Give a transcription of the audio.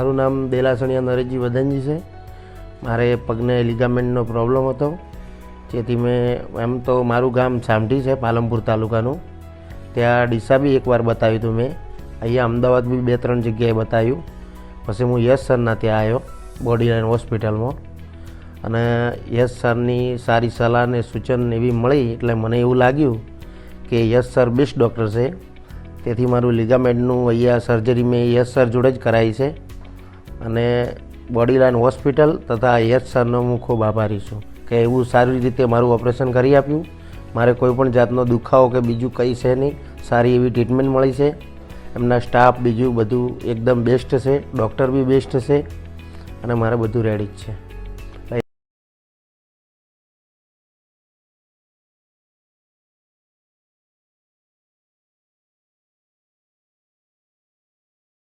મારું નામ દેલાસણિયા નરેશજી વદનજી છે। મારે પગને લિગામેન્ટનો પ્રોબ્લેમ હતો, જેથી મેં એમ તો મારું ગામ સામઠી છે, પાલનપુર તાલુકાનું। ત્યાં ડીસા બી એકવાર બતાવ્યું હતું મેં, અહીંયા અમદાવાદ બી 2-3 જગ્યાએ બતાવ્યું। પછી હું યશ સરના ત્યાં આવ્યો બોડીલાઇન હોસ્પિટલમાં, અને યશ સરની સારી સલાહ અને સૂચન એવી મળી એટલે મને એવું લાગ્યું કે યશ સર બેસ્ટ ડૉક્ટર છે। તેથી મારું લિગામેન્ટનું અહીંયા સર્જરી મેં યશ સર જોડે જ કરાવી છે, અને બોડીલાઇન હોસ્પિટલ તથા યશ સરનો હું ખૂબ આભારી છું કે એવું સારી રીતે મારું ઓપરેશન કરી આપ્યું। મારે કોઈ પણ જાતનો દુખાવો કે બીજું કંઈ છે નહીં, સારી એવી ટ્રીટમેન્ટ મળી છે। એમના સ્ટાફ બીજું બધું એકદમ બેસ્ટ છે, ડૉક્ટર બી બેસ્ટ છે, અને મારે બધું રેડી જ છે।